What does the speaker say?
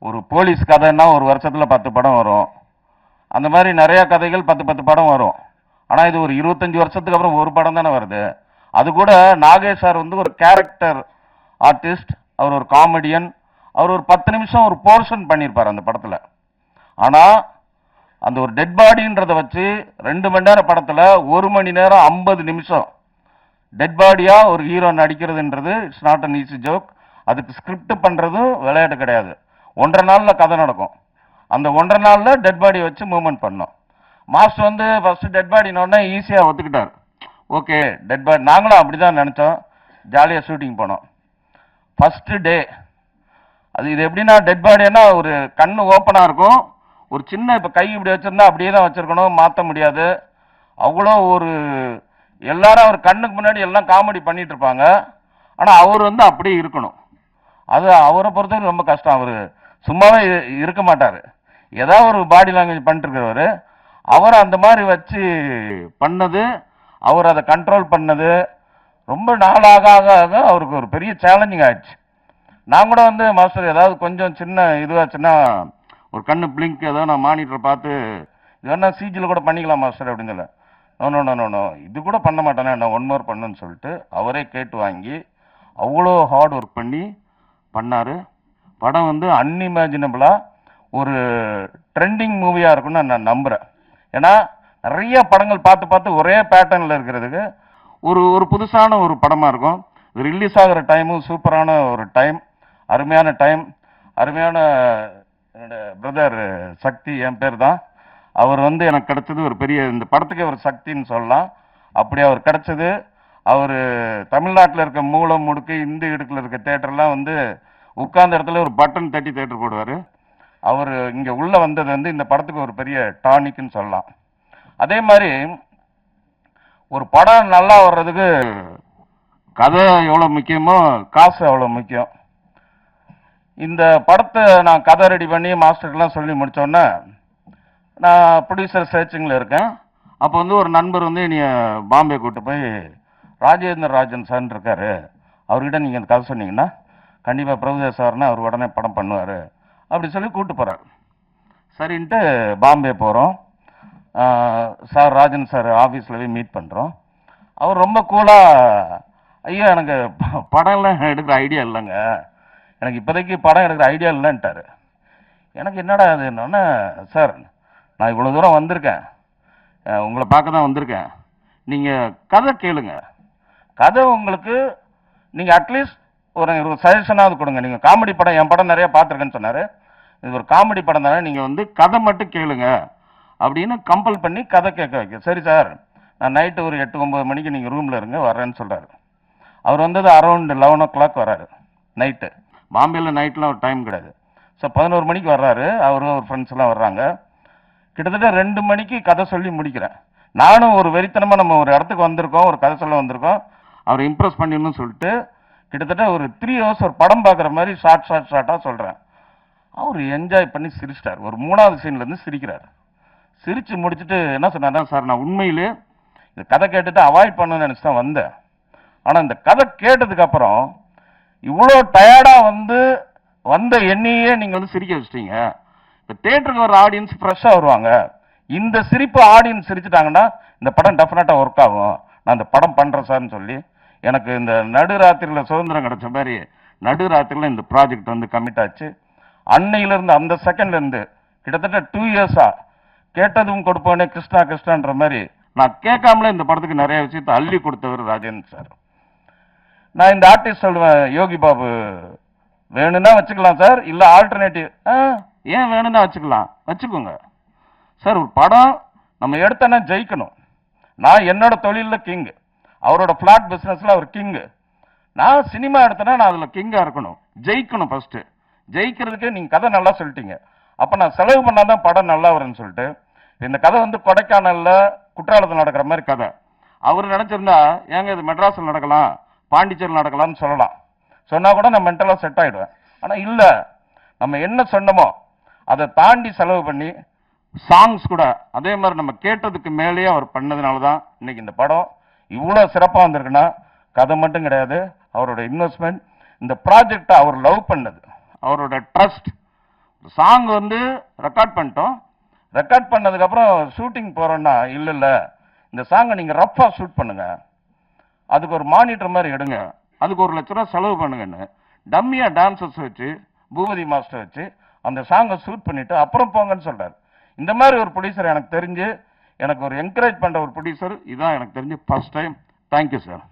ஒரு போலீஸ் கதைன்னா ஒரு வருஷத்துல 10 படம் வரும். அந்த மாதிரி நிறைய கதைகள் 10 படம் வரும். ஆனா இது ஒரு 25 வருஷத்துக்கு அப்புறம் ஒரு படம் தானே வருது. அது கூட நாகேஷ் சார் வந்து ஒரு கேரக்டர் ஆர்டிஸ்ட், அவர் ஒரு காமெடியன், அவர் ஒரு 10 நிமிஷம் ஒரு போர்ஷன் பண்ணியிருப்பார் அந்த படத்துல. ஆனா அந்த ஒரு டெட் பாடின்றத வச்சு 2 மணி நேரம் படத்துல 1 மணி நேரம் 50 நிமிஷம் டெட் பாடியா ஒரு ஹீரோ நடிக்கிறதுன்றது it's not an easy joke. அதுக்கு ஸ்கிரிப்ட் பண்றதும் விளையாட்டு கிடையாது. 1.5 நாள்ல கதை நடக்கும். அந்த 1.5 நாள்ல டெட் பாடியை வச்சு மூவ்மெண்ட் பண்ணோம். மாஸ்டர் வந்து ஃபர்ஸ்ட் டெட் பாடினோடனே ஈஸியா ஒத்துக்கிட்டார். ஓகே டெட் பாடி, நாங்களும் அப்படிதான் நினைச்சோம். ஜாலியா ஷூட்டிங் போனோம். ஃபர்ஸ்ட் டே அது இது எப்படின்னா டெட் பாடினா ஒரு கண்ணு ஓப்பனா இருக்கும், ஒரு சின்ன இப்ப கை இப்படி வச்சிருந்தா அப்படியே தான் வச்சிருக்கணும், மாத்த முடியாது. அவ்வளோ ஒரு எல்லாரும் அவர் கண்ணுக்கு முன்னாடி எல்லாம் காமெடி பண்ணிட்டு இருப்பாங்க. ஆனா அவர் வந்து அப்படியே இருக்கணும். அது அவரை பொறுத்தவரைக்கும் ரொம்ப கஷ்டம். அவரு சும்மாவே இருக்க மாட்டாரு, ஏதாவது ஒரு பாடி லாங்குவேஜ் பண்ணிட்டு இருக்கிறவரு. அவர் அந்த மாதிரி வச்சு பண்ணது, அவர் அதை கண்ட்ரோல் பண்ணது ரொம்ப நாளாக ஆக ஆக அவருக்கு ஒரு பெரிய சேலஞ்சிங் ஆயிடுச்சு. நான் கூட வந்து மாஸ்டர் ஏதாவது கொஞ்சம் சின்ன இதுவாச்சுன்னா ஒரு கண்ணு பிளிங்க் ஏதோ நான் மானிட்டர் பார்த்து இது வேணா சிஜியில் கூட பண்ணிக்கலாம் மாஸ்டர் அப்படின்னு சொல்ல. நோ இது கூட பண்ண மாட்டேனே, நான் 1 மோர் பண்ணுன்னு சொல்லிட்டு அவரே கேட்டு வாங்கி அவ்வளோ ஹார்ட் ஒர்க் பண்ணி பண்ணாரு. படம் வந்து அன்இமேஜினபிளா ஒரு ட்ரெண்டிங் மூவியா இருக்கும்னு நான் நம்புறேன். ஏன்னா நிறைய படங்கள் பார்த்து பார்த்து ஒரே பேட்டர்ன்ல இருக்கிறதுக்கு ஒரு புதுசான ஒரு படமா இருக்கும். ரிலீஸ் ஆகிற டைமும் சூப்பரான ஒரு டைம், அருமையான டைம். அருமையான பிரதர் சக்தி என் பேர் தான். அவர் வந்து எனக்கு கிடைச்சது ஒரு பெரிய, இந்த படத்துக்கு ஒரு சக்தின்னு சொல்லலாம். அப்படி அவர் கிடைச்சது. அவர் தமிழ்நாட்டில் இருக்க மூலம் முடுக்கு இந்து இடுக்கில் இருக்க தேட்டர்லாம் வந்து உட்கார்ந்த இடத்துல ஒரு பட்டன் தட்டி தேட்டர் போடுவார். அவர் இங்க உள்ள வந்தது வந்து இந்த படத்துக்கு ஒரு பெரிய டானிக்னு சொல்லலாம். அதே மாதிரி ஒரு படம் நல்லா வர்றதுக்கு கதை எவ்வளவு முக்கியமோ காசு அவ்வளவு முக்கியம். இந்த படத்தை நான் கதை ரெடி பண்ணி மாஸ்டருக்கெல்லாம் சொல்லி முடிச்சோன்னே நான் ப்ரொடியூசர் சர்ச்சிங்கில் இருக்கேன். அப்போ வந்து ஒரு நண்பர் வந்து என்னைய பாம்பே கூட்டு போய் ராஜேந்திர ராஜன் சார் இருக்காரு, அவர்கிட்ட நீங்கள் அந்த கதை சொன்னீங்கன்னா கண்டிப்பாக பிரபுதேவ் சார்னா அவர் உடனே படம் பண்ணுவார் அப்படி சொல்லி கூப்பிட்டு போகிறார். சரின்ட்டு பாம்பே போகிறோம். சார் ராஜன் சார் ஆஃபீஸில் போய் மீட் பண்ணுறோம். அவர் ரொம்ப கூலாக, ஐயா எனக்கு படம்லாம் எடுக்கிற ஐடியா இல்லைங்க, எனக்கு இப்போதைக்கு படம் எடுக்கிற ஐடியா இல்லைன்ட்டார். எனக்கு என்னடா அது என்னன்னா, சார் நான் இவ்வளோ தூரம் வந்திருக்கேன், உங்களை பார்க்க தான் வந்திருக்கேன், நீங்கள் கதை கேளுங்க, கதை உங்களுக்கு நீங்கள் அட்லீஸ்ட் ஒரு சஜஷனாவது கொடுங்க. நீங்கள் காமெடி படம், என் படம் நிறைய பார்த்துருக்கேன்னு சொன்னார், இது ஒரு காமெடி படம் தானே, நீங்கள் வந்து கதை மட்டும் கேளுங்க அப்படின்னு கம்பல் பண்ணி கதை கேட்க வைக்க. சரி சார் நான் நைட்டு ஒரு 8-9 மணிக்கு நீங்கள் ரூமில் இருங்க வர்றேன்னு சொல்கிறாரு. அவர் வந்தது அரௌண்ட் 11 o'clock வர்றாரு நைட்டு. பாம்பேயில் நைட்லாம் ஒரு டைம் கிடையாது. ஸோ 11 மணிக்கு வர்றாரு. அவரும் ஒரு ஃப்ரெண்ட்ஸ் எல்லாம் வர்றாங்க. கிட்டத்தட்ட 2 மணிக்கு கதை சொல்லி முடிக்கிறேன். நானும் ஒரு வெறித்தனமாக நம்ம ஒரு இடத்துக்கு வந்திருக்கோம், ஒரு கதை சொல்ல வந்திருக்கோம், அவரை இம்ப்ரெஸ் பண்ணிடணும்னு சொல்லிட்டு கிட்டத்தட்ட ஒரு 3 hours ஒரு படம் பார்க்குற மாதிரி ஷார்ட்டாக சொல்கிறேன். அவர் என்ஜாய் பண்ணி சிரிச்சிட்டார். ஒரு 3வது சீன்லேருந்து சிரிக்கிறார். சிரித்து முடிச்சுட்டு என்ன சொன்னார், சார் நான் உண்மையிலே இந்த கதை கேட்டுட்டு அவாய்ட் பண்ணணும்னு நினச்சி தான் வந்தேன், ஆனால் இந்த கதை கேட்டதுக்கு அப்புறம் இவ்வளோ டயர்டாக வந்த எண்ணியே நீங்கள் வந்து சிரிக்க வச்சிட்டீங்க. இப்போ தேட்டருக்கு வர ஆடியன்ஸ் ஃப்ரெஷ்ஷாக வருவாங்க, இந்த சிரிப்பு ஆடியன்ஸ் சிரிச்சிட்டாங்கன்னா இந்த படம் டெஃபினட்டாக ஒர்க் ஆகும், நான் இந்த படம் பண்ணுறேன் சார்னு சொல்லி எனக்கு இந்த நடுராத்திரியில் சுதந்திரம் கிடைச்ச மாதிரி நடுராத்திரியில் இந்த ப்ராஜெக்ட் வந்து கமிட் ஆச்சு. அன்னையிலேருந்து அந்த செகண்ட்லேருந்து கிட்டத்தட்ட 2 years கேட்டதும் கொடுப்போனே கிருஷ்ணா கிருஷ்ணான்ற மாதிரி நான் கேட்காமலே இந்த படத்துக்கு நிறைய விஷயத்தை அள்ளி கொடுத்தவர் ராஜேந்திர சார். நான் இந்த ஆர்டிஸ்ட் சொல்லுவேன், யோகி பாபு வேணும்னா வச்சுக்கலாம் சார், இல்லை ஆல்டர்னேட்டிவ் ஏன் வேணும்னா வச்சுக்கோங்க சார். ஒரு படம் நம்ம எடுத்தோன்னா ஜெயிக்கணும். நான் என்னோட தொழிலில் கிங்கு, அவரோட ஃப்ளாட் பிஸ்னஸில் அவர் கிங்கு. நான் சினிமா எடுத்தேன்னா நான் அதில் கிங்காக இருக்கணும், ஜெயிக்கணும். ஃபர்ஸ்ட் ஜெயிக்கிறதுக்கு நீங்கள் கதை நல்லா சொல்லிட்டீங்க, அப்போ நான் செலவு பண்ணாதான் படம் நல்லா வரும்னு சொல்லிட்டு இந்த கதை வந்து கொடைக்கானல்ல குற்றாலத்தில் நடக்கிற மாதிரி கதை. அவர் நினைச்சிருந்தா ஏங்க இது மெட்ராஸில் நடக்கலாம், பாண்டிச்சேரியில் நடக்கலாம்னு சொல்லலாம், சொன்னா கூட நான் மென்டலாக செட் ஆயிடுவேன். ஆனால் இல்லை, நம்ம என்ன சொன்னமோ அதை தாண்டி செலவு பண்ணி சாங்ஸ் கூட அதே மாதிரி நம்ம கேட்டதுக்கு மேலேயே அவர் பண்ணதுனால தான் இன்னைக்கு இந்த படம் இவ்வளோ சிறப்பாக வந்திருக்குன்னா கதை மட்டும் கிடையாது, அவரோட இன்வெஸ்ட்மெண்ட், இந்த ப்ராஜெக்டை அவர் லவ் பண்ணது, அவரோட ட்ரஸ்ட் சாங் வந்து ரெக்கார்ட் பண்ணிட்டோம். ரெக்கார்ட் பண்ணதுக்கப்புறம் ஷூட்டிங் போகிறோன்னா இல்லை இந்த சாங்கை நீங்கள் ரஃப்பாக ஷூட் பண்ணுங்க, அதுக்கு ஒரு மானிட்டர் மாதிரி எடுங்க, அதுக்கு 1 லட்ச ரூபா செலவு பண்ணுங்கன்னு டம்மியாக டான்சர்ஸ் வச்சு பூபதி மாஸ்டர் வச்சு அந்த சாங்கை ஷூட் பண்ணிவிட்டு அப்புறம் போங்கன்னு சொல்கிறார். இந்த மாதிரி ஒரு ப்ரொடியூசர் எனக்கு தெரிஞ்சு, எனக்கு ஒரு என்கரேஜ் பண்ணுற ஒரு ப்ரொடியூசர் இதான் எனக்கு தெரிஞ்சு ஃபர்ஸ்ட் டைம். Thank you sir.